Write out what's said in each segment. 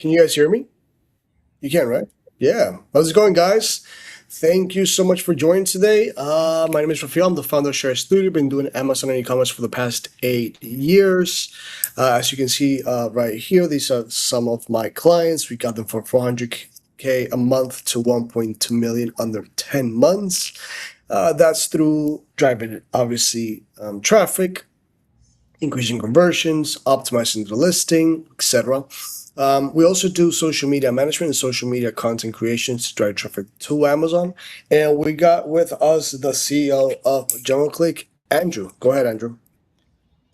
Can you guys hear me? You can, right? Yeah. How's it going, guys? Thank you so much for joining today. My name is Rafael. I'm the founder of Share Studio. Been doing Amazon and e-commerce for the past 8 years. As you can see right here, these are some of my clients. We got them for 400K a month to 1.2 million under 10 months. That's through driving, obviously, traffic, increasing conversions, optimizing the listing, etc. We also do social media management and social media content creations to drive traffic to Amazon. And we got with us the CEO of JungleClick, Andrew. Go ahead, Andrew.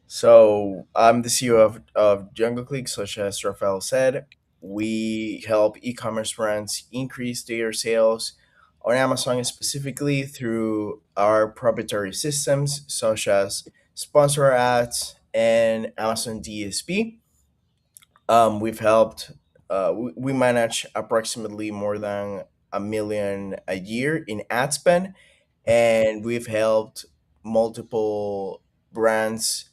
So I'm the CEO of JungleClick, such as Rafael said. We help e-commerce brands increase their sales on Amazon specifically through our proprietary systems such as sponsor ads and Amazon DSP. We've helped. We manage approximately more than a million a year in ad spend, and we've helped multiple brands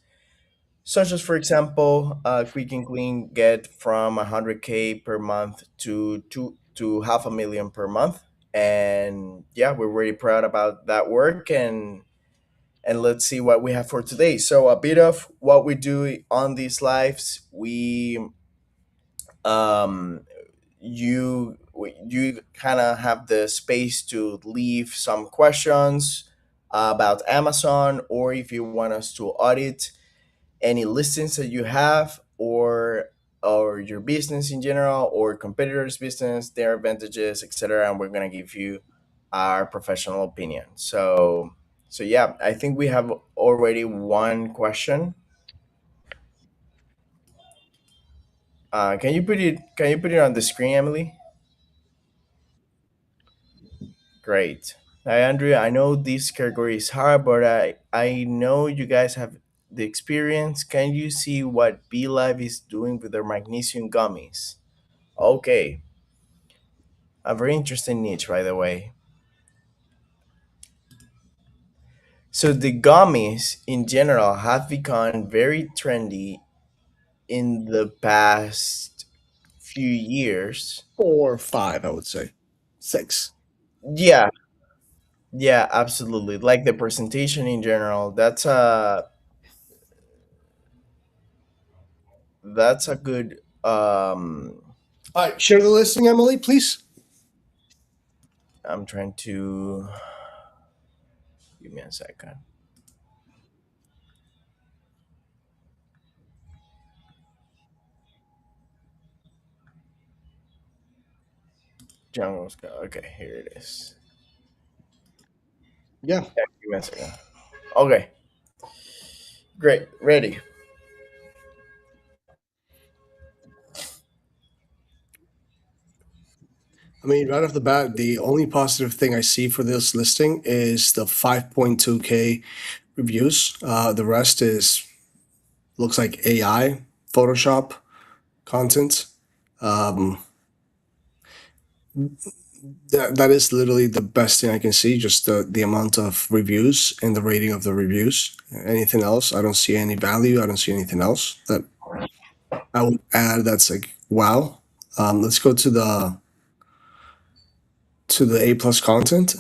such as, for example, Quick and Clean get from 100K per month to half a million per month, and yeah, we're really proud about that work. And let's see what we have for today. So a bit of what we do on these lives. We um you kind of have the space to leave some questions about Amazon, or if you want us to audit any listings that you have, or your business in general, or competitors business, their advantages, etc., and we're going to give you our professional opinion. So yeah, I think we have already one question. Can you put it on the screen, Emily? Great. Hi, Andrea. I know this category is hard, but I know you guys have the experience. Can you see what B Live is doing with their magnesium gummies? Okay, a very interesting niche, by the way. So the gummies in general have become very trendy in the past few years. 4 or 5, I would say. 6. Yeah, yeah, absolutely. Like the presentation in general, that's a good All right, share the listing, Emily, please. I'm trying to give me a second. Jungle Scout. Okay, here it is. Yeah. Yeah, give me a second. Okay, great. Ready. I mean, right off the bat, the only positive thing I see for this listing is the 5.2K reviews. The rest is looks like AI, Photoshop content. Um, that is literally the best thing I can see. Just the amount of reviews and the rating of the reviews. Anything else, I don't see any value. I don't see anything else that I would add. That's like wow. Let's go to the A plus content.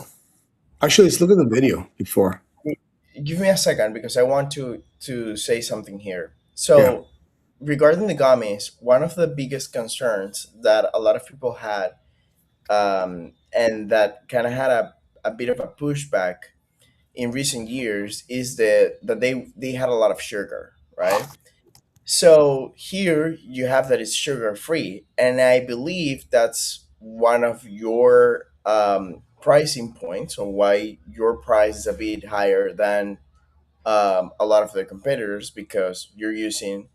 Actually, let's look at the video before. Give me a second because I want to say something here. Yeah. So, regarding the gummies, one of the biggest concerns that a lot of people had, and that kind of had a bit of a pushback in recent years, is that they had a lot of sugar, right? So here you have that it's sugar free, and I believe that's one of your pricing points on why your price is a bit higher than a lot of the competitors, because you're using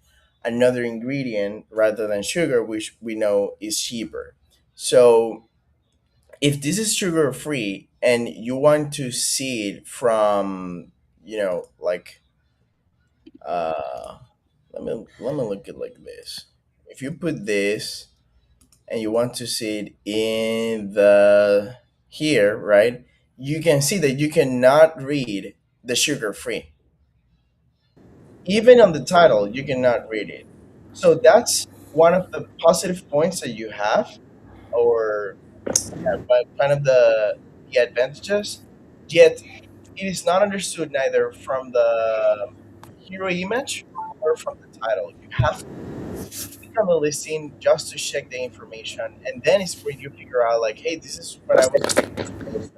another ingredient rather than sugar, which we know is cheaper. So if this is sugar free and you want to see it from, like, uh, let me look at like this. If you put this and you want to see it in the here, right? You can see that you cannot read the sugar free. Even on the title, you cannot read it. So that's one of the positive points that you have, or but kind of the advantages. Yet it is not understood neither from the hero image or from the title. You have to click on the listing just to check the information, and then it's where you figure out like, hey, this is what I was expecting.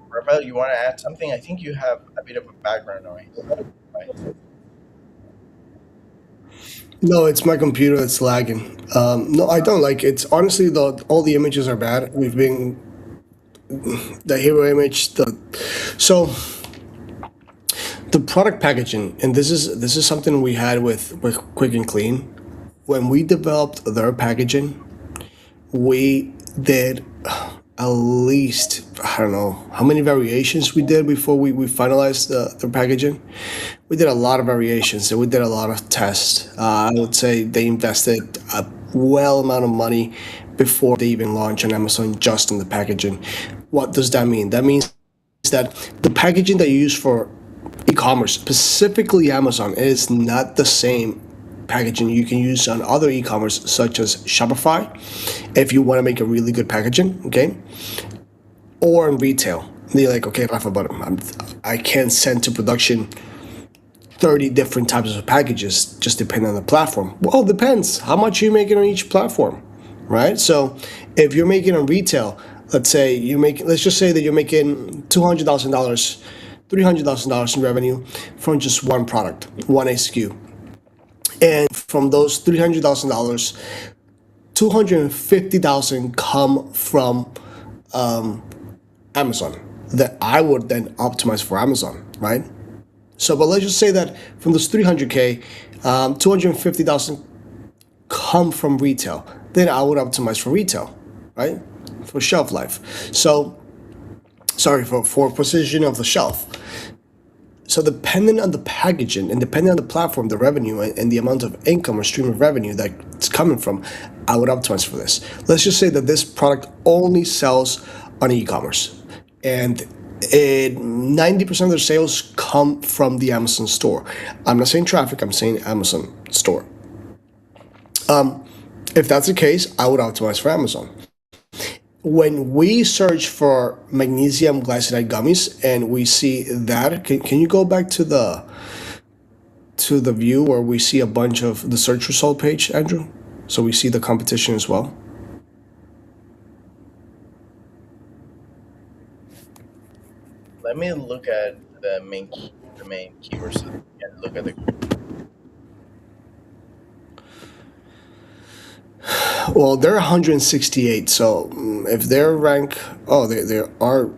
Rafael, you want to add something? I think you have a bit of a background noise. Right. No, it's my computer that's lagging. No, I don't like it's honestly the all the images are bad. We've been the hero image, the so the product packaging, and this is something we had with Quick and Clean. When we developed their packaging, we did at least I don't know how many variations we did before we finalized the packaging. We did a lot of variations and we did a lot of tests. I would say they invested a well amount of money before they even launched on Amazon just in the packaging. What does that mean? That means that the packaging that you use for e-commerce, specifically Amazon, is not the same packaging you can use on other e-commerce such as Shopify if you want to make a really good packaging, okay? Or in retail. They're like, okay, Rafa, but I can't send to production 30 different types of packages just depending on the platform. Well, it depends how much you making on each platform, right? So if you're making on retail, let's just say that you're making $200,000, $300,000 in revenue from just one product, one SKU. And from those $300,000, 250,000 come from Amazon that I would then optimize for Amazon, right? So, but let's just say that from those 300K, 250,000 come from retail. Then I would optimize for retail, right? For shelf life. So, sorry, for position of the shelf. So depending on the packaging and depending on the platform, the revenue and the amount of income or stream of revenue that's coming from, I would optimize for this. Let's just say that this product only sells on e-commerce, and 90% of their sales come from the Amazon store. I'm not saying traffic, I'm saying Amazon store. If that's the case, I would optimize for Amazon. When we search for magnesium glycinate gummies and we see that, can you go back to the view where we see a bunch of the search result page, Andrew? So we see the competition as well. Let me look at the main keywords and look at the. Well, they're 168. So if they're ranked, oh, they are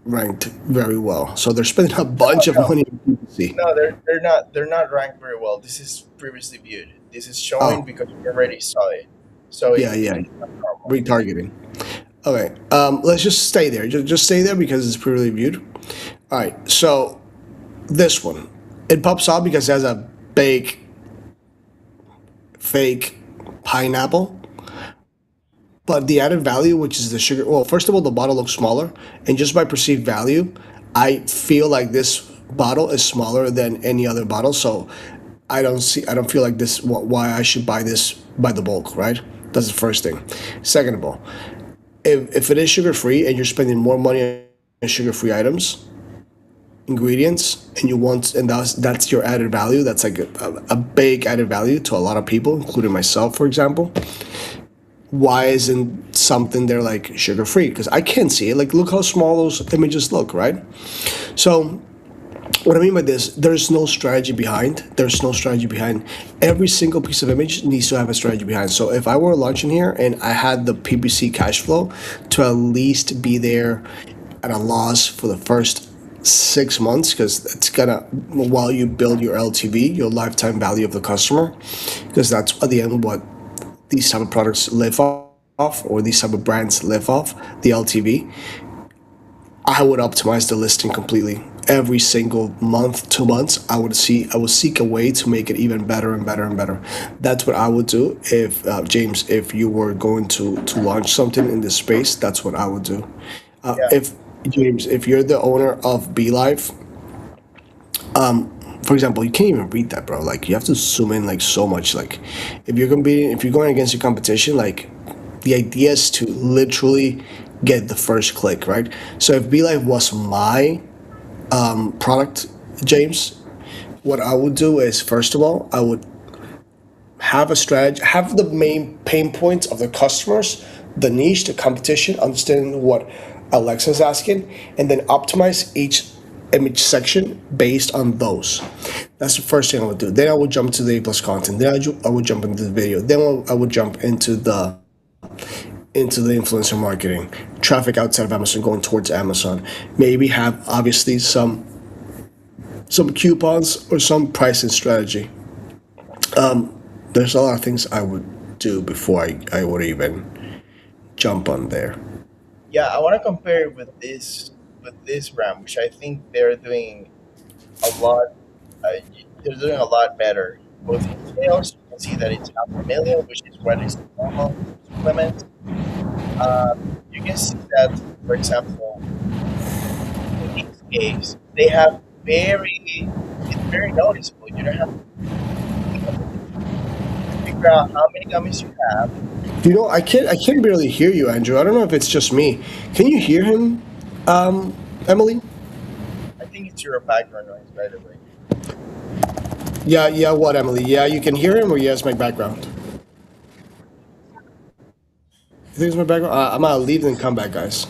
ranked very well. So they're spending a bunch of No, money on PPC. no, they're not ranked very well. This is previously viewed. This is showing Oh, because we already saw it. So yeah, yeah, it's not normal. retargeting. Okay, let's just stay there. Just stay there because it's pre reviewed. All right, so this one, it pops up because it has a big fake pineapple. But the added value, which is the sugar, well, first of all, the bottle looks smaller, and just by perceived value, I feel like this bottle is smaller than any other bottle. So I don't feel like this. Why I should buy this by the bulk, right? That's the first thing. Second of all, if it is sugar free and you're spending more money on sugar free items, ingredients, and you want, and that's your added value. That's like a big added value to a lot of people, including myself, for example. Why isn't something there like sugar free? Because I can't see it. Like, look how small those images look, right? So, what I mean by this, there's no strategy behind. There's no strategy behind. Every single piece of image needs to have a strategy behind. So, if I were launching here and I had the PPC cash flow to at least be there at a loss for the first 6 months, because it's gonna, while you build your LTV, your lifetime value of the customer, because that's at the end what these type of products live off, or these type of brands live off, the LTV. I would optimize the listing completely. Every single month, 2 months, I would seek a way to make it even better and better and better. That's what I would do if James, if you were going to launch something in this space. That's what I would do. Yeah. If James, if you're the owner of BeLife, For example, you can't even read that, bro. Like you have to zoom in like so much. Like if you're going against your competition, like the idea is to literally get the first click, right? So if BeLive was my product, James, what I would do is first of all, I would have a strategy, have the main pain points of the customers, the niche, the competition, understanding what Alexa's asking, and then optimize each image section based on those. That's the first thing I would do. Then I would jump to the A plus content. Then I would jump into the video. Then I would jump into the influencer marketing, traffic outside of Amazon going towards Amazon. Maybe have obviously some coupons or some pricing strategy. There's a lot of things I would do before I would even jump on there. Yeah, I want to compare it with this brand, which I think they're doing a lot. They're doing a lot better, both in sales. You can see that it's 500,000, which is what is normal for supplements. You can see that, for example, in this case, they have very it's very noticeable. You don't have to think of it. You figure out how many gummies you have. You know, I can't barely hear you, Andrew. I don't know if it's just me. Can you hear him, Emily? I think it's your background noise, by the way. Yeah, yeah. What, Emily? Yeah, you can hear him, or yes, my background. You think it's my background? I'm gonna leave and come back, guys.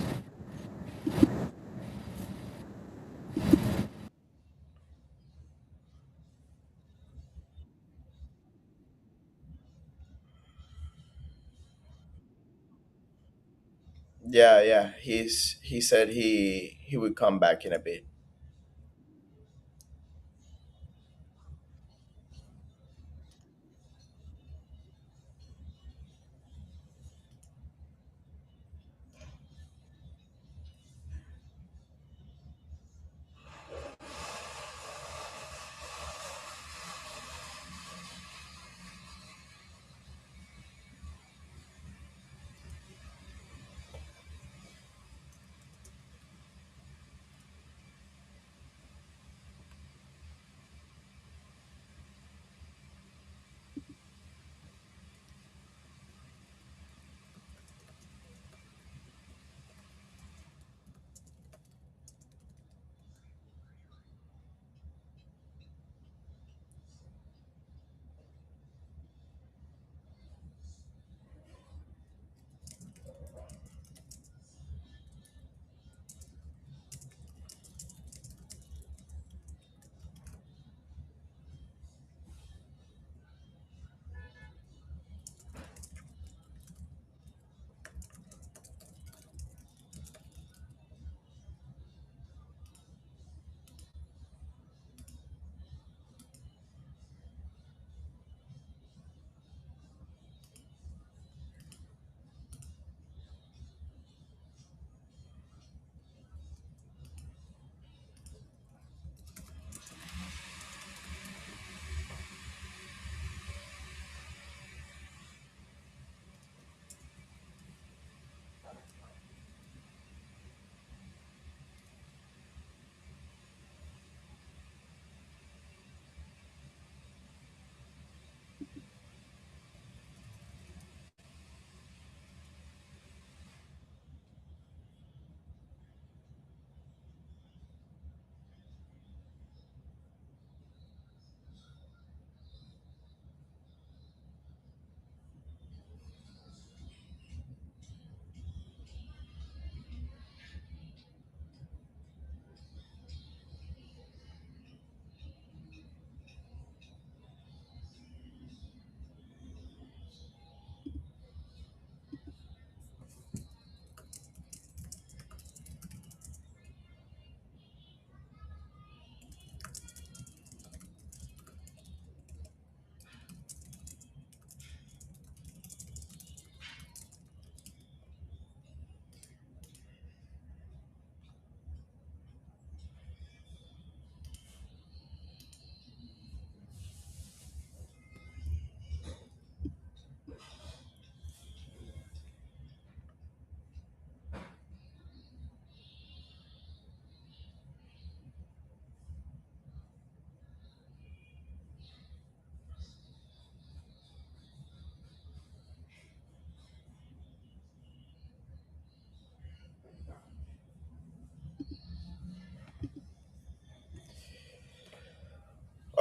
Yeah, yeah. He said he would come back in a bit.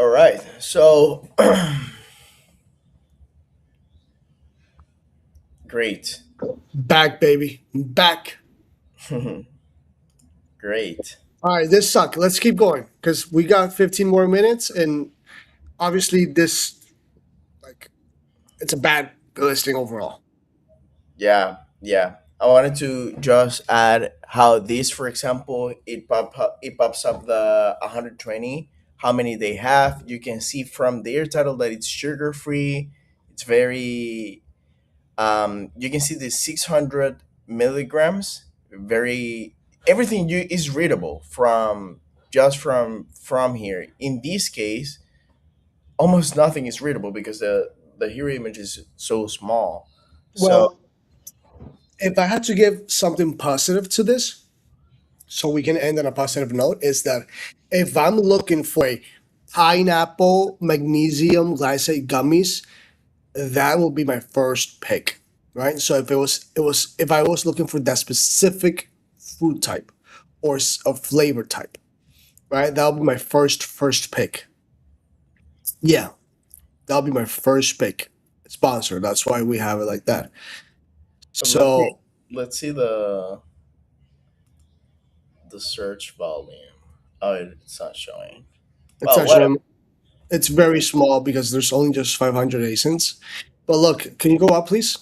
All right. So great. Back, baby. Back. Great. All right, this sucked. Let's keep going because we got 15 more minutes, and obviously this like it's a bad listing overall. Yeah, yeah. I wanted to just add how this, for example, it pops up the 120. How many they have? You can see from their title that it's sugar free. It's very. You can see the 600 milligrams. Very everything you is readable from just from here. In this case, almost nothing is readable because the hero image is so small. So Well, if I had to give something positive to this, so we can end on a positive note, is that if I'm looking for a pineapple magnesium glycate gummies, that will be my first pick, right? So if I was looking for that specific fruit type or a flavor type, right? That would be my first pick. Yeah, that'll be my first pick. Sponsor. That's why we have it like that. let's see. So Let's see the search volume. Oh, it's not showing. it's Well, whatever. actually it's very small because there's only just 500 ASINs. But look, can you go up, please?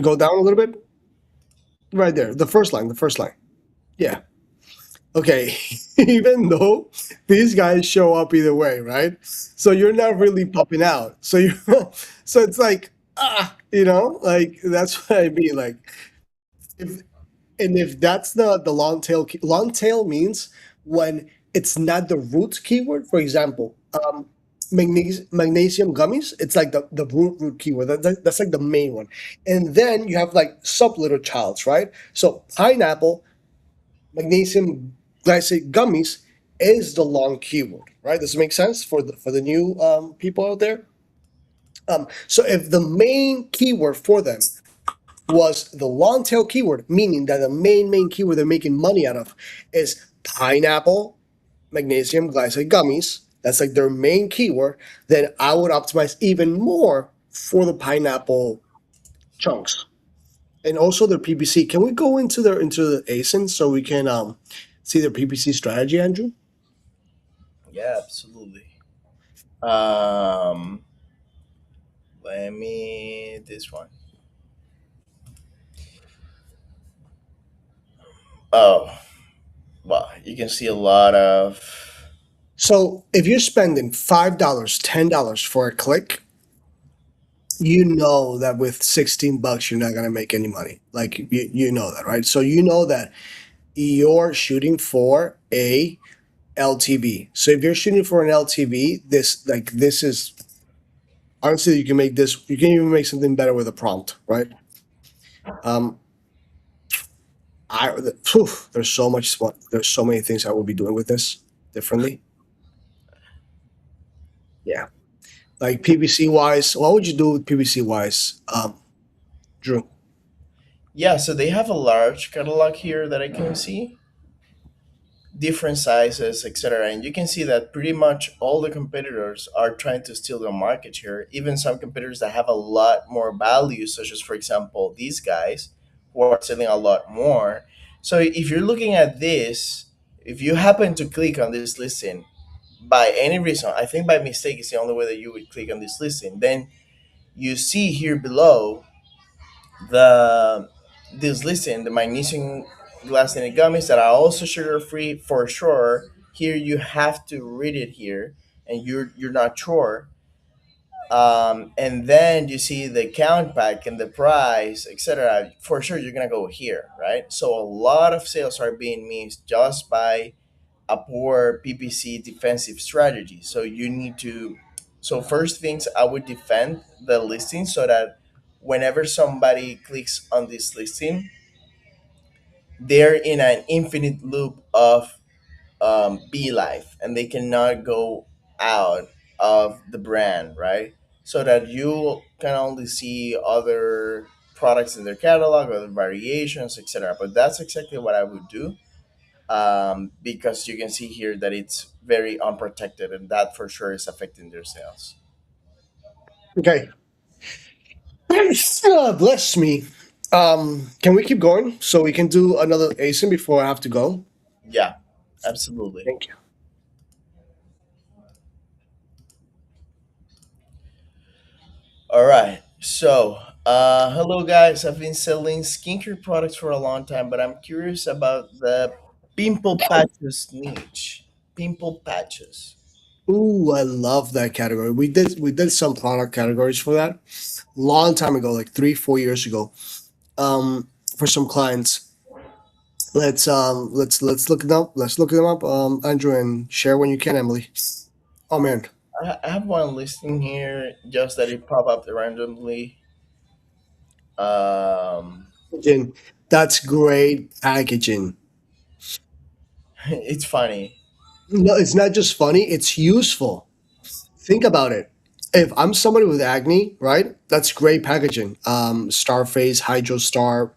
Go down a little bit. Right there, the first line. The first line. Yeah. Okay. Even though these guys show up either way, right? So you're not really popping out. So you, so it's like like that's what I mean. Like if and if that's the long tail long tail means when it's not the root keyword. For example, magnesium gummies. It's like the root keyword. That's like the main one, and then you have like sub little childs, right? So pineapple magnesium glycate gummies is the long keyword, right? Does it make sense for the new people out there? So if the main keyword for them was the long tail keyword, meaning that the main keyword they're making money out of is pineapple magnesium glycate gummies. That's like their main keyword. Then I would optimize even more for the pineapple chunks and also their PPC. Can we go into the ASIN so we can see their PPC strategy, Andrew? Yeah, absolutely. Um, Let me this one. Oh, well, you can see a lot of. So if you're spending $5, $10 for a click, you know that with 16 bucks you're not gonna make any money. Like you know that, right? So you know that you're shooting for a LTV. So if you're shooting for an LTV, this is honestly you can make this. You can even make something better with a prompt, right? Um, there's so much. There's so many things I will be doing with this differently. Yeah, like PPC wise, what would you do with PPC wise, Drew? Yeah, so they have a large catalog here that I can see, different sizes, etc. And you can see that pretty much all the competitors are trying to steal the market share. Even some competitors that have a lot more value, such as, for example, these guys who are selling a lot more. So if you're looking at this, if you happen to click on this listing by any reason, I think by mistake is the only way that you would click on this listing, then you see here below the this listing, the magnesium glycinate gummies that are also sugar free for sure. Here you have to read it here, and you're not sure. And then you see the count pack and the price, etc. For sure, you're gonna go here, right? So a lot of sales are being missed just by a poor PPC defensive strategy. So you need to. So first things, I would defend the listing so that whenever somebody clicks on this listing, they're in an infinite loop of be life, and they cannot go out of the brand, right? So that you can only see other products in their catalog, other variations, etc. But that's exactly what I would do. because you can see here that it's very unprotected, and that for sure is affecting their sales. Okay. Bless me. Can we keep going so we can do another ASIN before I have to go? Yeah, absolutely. Thank you. All right. So, hello guys. I've been selling skincare products for a long time, but I'm curious about the pimple patches niche. Pimple patches. Ooh, I love that category. We did some product categories for that long time ago, like 3, 4 years ago. For some clients. Let's look them up. Let's look them up. Andrew, and share when you can, Emily. Oh man, I have one listing here, just that it pop up randomly. Um, Jen, that's great packaging. it's funny. No, it's not just funny, it's useful. Think about it. If I'm somebody with acne, right? That's great packaging. Starface, Hydro Star,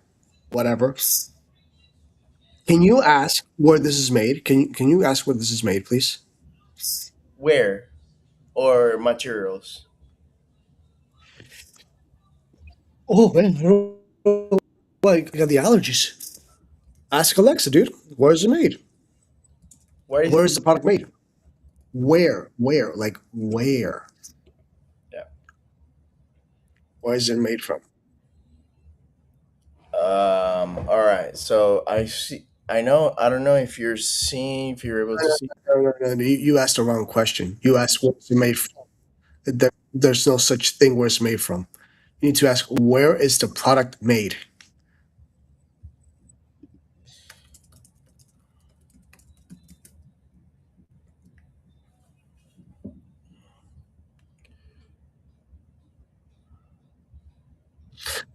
whatever. Can you ask where this is made? Can you ask where this is made, please? Where or materials? Oh man, I don't know. Like I got the allergies. Ask Alexa, dude. Where is it made? Where is Where it? is the product made? Where? Where? Like where? Yeah. Where is it made from? All right. So I see. I know. I don't know if you're seeing. If you're able to see. No. You asked the wrong question. You asked where it's made from. There's no such thing where it's made from. You need to ask where is the product made?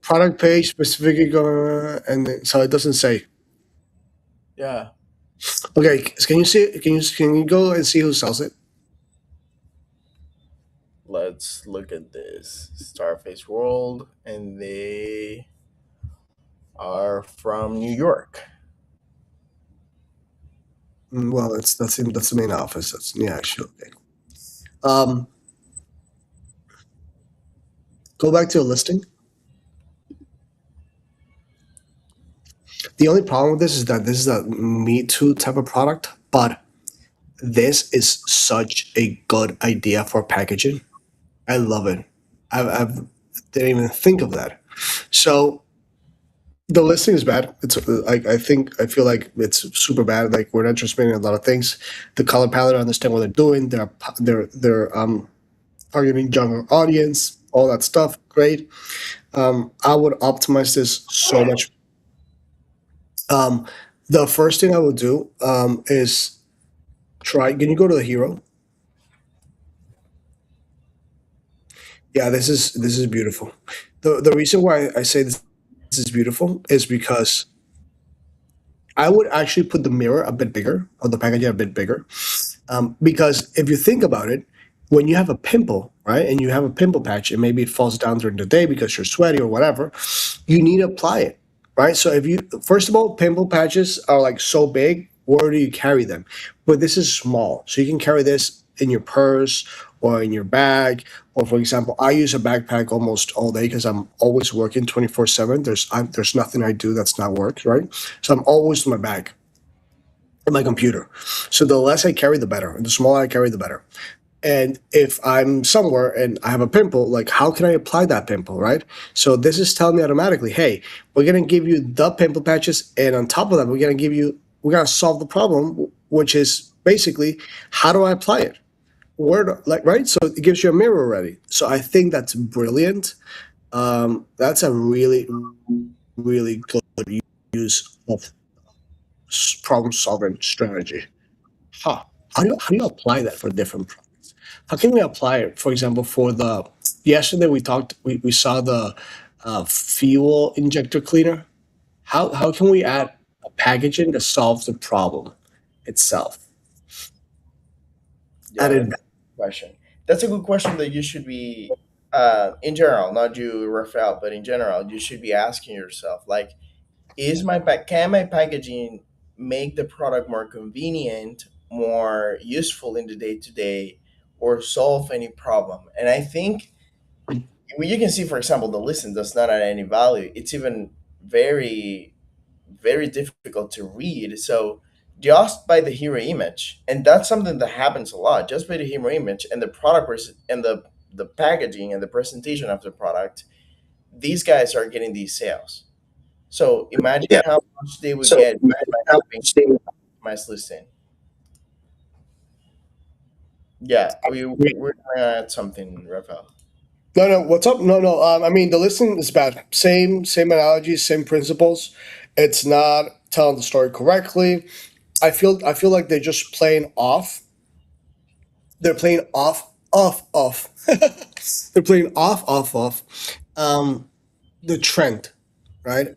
Product page specific, so it doesn't say. Yeah. Okay, can you see? Can you go and see who sells it? Let's look at this Starface World, and they are from New York. Well, that's the main office. That's yeah, actually okay. Um, go back to the listing. The only problem with this is that this is a Me Too type of product, but this is such a good idea for packaging. I love it. I've didn't even think of that. So the listing is bad. It's I feel like it's super bad. Like we're not transmitting a lot of things. The color palette, I understand what they're doing. They're targeting younger audience, all that stuff. Great. I would optimize this so much. Um, the first thing I would do is try. Can you go to the hero? Yeah, this is beautiful. The reason why I say this is beautiful is because I would actually put the mirror a bit bigger, or the packaging a bit bigger. Because if you think about it, when you have a pimple, right, and you have a pimple patch, and maybe it falls down during the day because you're sweaty or whatever, you need to apply it, right? So if you, first of all, pimple patches are like so big, where do you carry them? But this is small, so you can carry this in your purse or in your bag. Or for example, I use a backpack almost all day because I'm always working 24/7. There's nothing I do that's not work, right? So I'm always in my bag, in my computer. So the less I carry, the better. And the smaller I carry, the better. And if I'm somewhere and I have a pimple, like how can I apply that pimple, right? So this is telling me automatically, hey, we're gonna give you the pimple patches, and on top of that, we're gonna solve the problem, which is basically how do I apply it? Where do, like right? So it gives you a mirror already. So I think that's brilliant. That's a really good use of problem solving strategy. Huh. How do you apply that for different products? How can we apply it, for example, for the yesterday we saw the fuel injector cleaner. How can we add a packaging that solves the problem itself? Yeah, Added that's a good question. That's a good question that you should be, in general, not you, Rafael, but in general, you should be asking yourself, like, can my packaging make the product more convenient, more useful in the day to day, or solve any problem. And I think you can see, for example, the listen does not add any value. It's even very, very difficult to read. So just by the hero image, and that's something that happens a lot, just by the hero image and the and the packaging and the presentation of the product, these guys are getting these sales. So imagine Yeah. how much they would So get just imagine by how having much they optimized listing. Yeah, we're gonna add something, Rafael. No, no. What's up? No, no. I mean, the listening is bad. Same analogies, same principles. It's not telling the story correctly. I feel like they're just playing off. They're playing off. They're playing off. Um, the trend, right?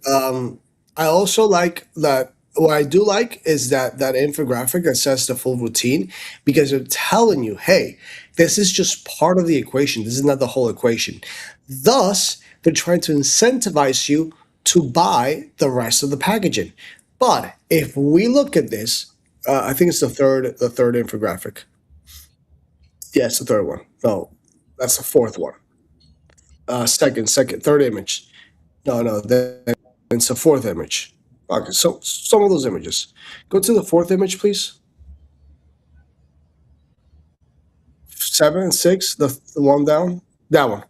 I also like that. What I do like is that infographic that says the full routine because they're telling you, hey, this is just part of the equation. This is not the whole equation. Thus, they're trying to incentivize you to buy the rest of the packaging. But if we look at this, I think it's the third infographic. Yes, the third one. No, that's the fourth one. Third image. No, no, then it's the fourth image. Okay, so some of those images. Go to the fourth image, please. Seven and six, the one down. That one.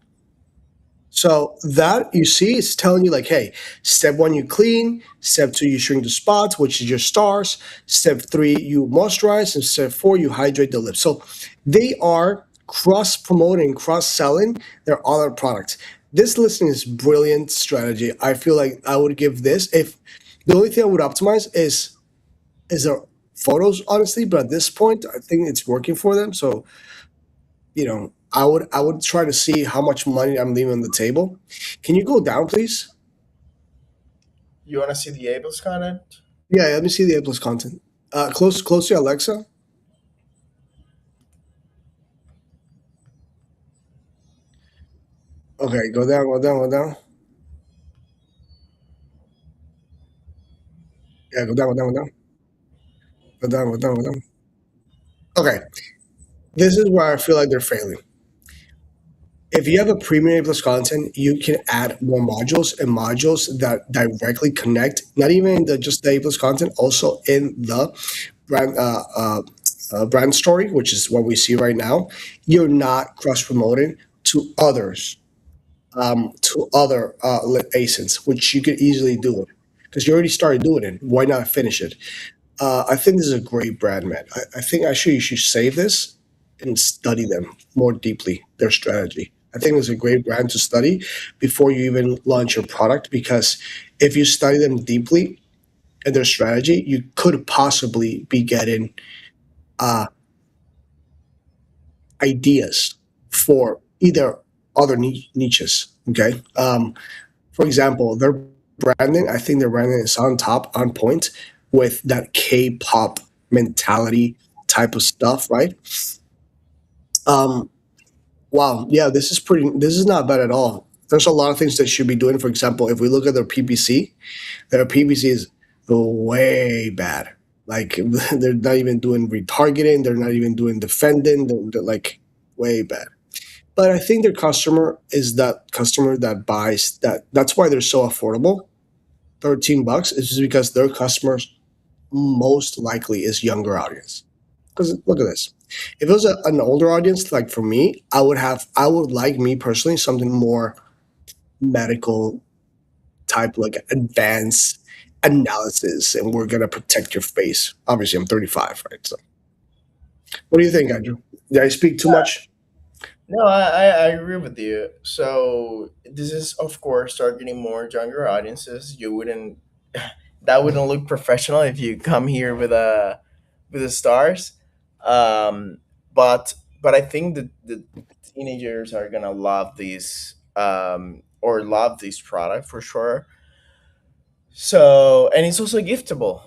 So that you see is telling you like, hey, step one you clean, step two you shrink the spots, which is your stars. Step three you moisturize, and step four you hydrate the lips. So they are cross promoting, cross selling their other products. This listing is brilliant strategy. I feel like I would give this if the only thing I would optimize is their photos, honestly. But at this point, I think it's working for them. So I would try to see how much money I'm leaving on the table. Can you go down, please? You want to see the Abel's content? Yeah, let me see the A plus content. Close to Alexa. Okay, go down. Yeah, go down. Okay, this is where I feel like they're failing. If you have a premium A plus content, you can add more modules and modules that directly connect, not even just the A plus content, also in the brand brand story, which is what we see right now. You're not cross promoting to others, to other ASINs, which you could easily do it because you already started doing it. Why not finish it? I think this is a great brand, man. I think actually you should save this and study them more deeply, their strategy. I think it's a great brand to study before you even launch your product because if you study them deeply and their strategy, you could possibly be getting uh, ideas for either other niches. Okay. For example, their branding, I think their branding is on top, on point with that K-pop mentality type of stuff, right? Um, wow, yeah, this is not bad at all. There's a lot of things they should be doing. For example, if we look at their PPC is way bad. Like they're not even doing retargeting, they're not even doing defending, they're like way bad. But I think their customer is that customer that buys that. That's why they're so affordable. $13 is just because their customers most likely is younger audience. Because look at this. If it was an older audience, like for me, I would like me personally something more medical type, like advanced analysis, and we're gonna protect your face. Obviously, I'm 35, right? So, what do you think, Andrew? Did I speak too much? No, I agree with you. So this is, of course, targeting more younger audiences. You wouldn't that wouldn't look professional if you come here with the stars. Um, but I think that the teenagers are gonna love these or love this product for sure. So, and it's also giftable.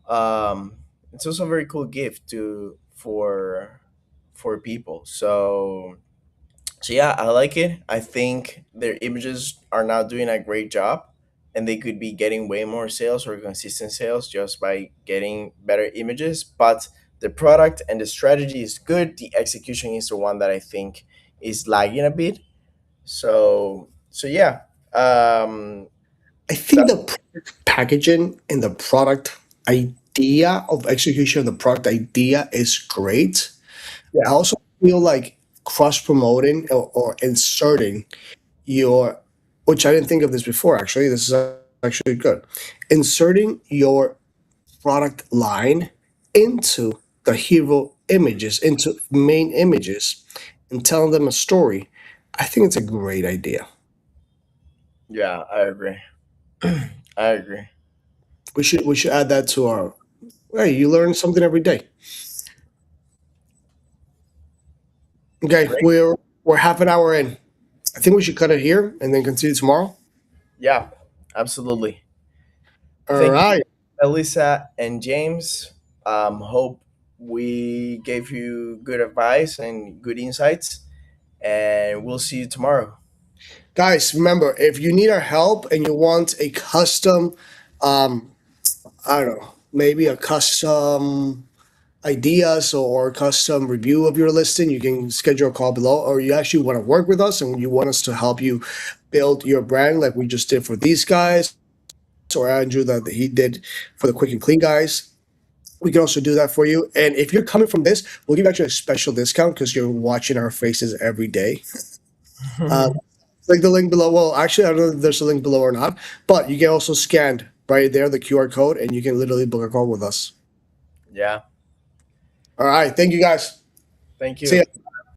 Um, it's also a very cool gift to for people. So yeah, I like it. I think their images are now doing a great job. and they could be getting way more sales or consistent sales just by getting better images. But the product and the strategy is good. The execution is the one that I think is lagging a bit. So yeah, I think that the product packaging and the product idea of execution of the product idea is great. I yeah, also feel like cross promoting or inserting your, which I didn't think of this before actually. This is actually good. Inserting your product line into the hero images, into main images, and telling them a story. I think it's a great idea. yeah, I agree. I agree. We should add that to our. Hey, you learn something every day. Okay, Great. we're half an hour in. I think we should cut it here and then continue tomorrow. Yeah, absolutely. All Thank you, right, Elisa and James. Hope we gave you good advice and good insights, and we'll see you tomorrow. guys. Remember, if you need our help and you want a custom, um, I don't know, maybe a custom ideas or custom review of your listing, you can schedule a call below. Or you actually want to work with us and you want us to help you build your brand, like we just did for these guys, or Andrew that he did for the Quick and Clean guys. We can also do that for you. And if you're coming from this, we'll give you actually a special discount because you're watching our faces every day. Uh, like the link below. Well, actually, I don't know if there's a link below or not, but you can also scan right there the QR code and you can literally book a call with us. Yeah. All right. Thank you guys. Thank See you. ya.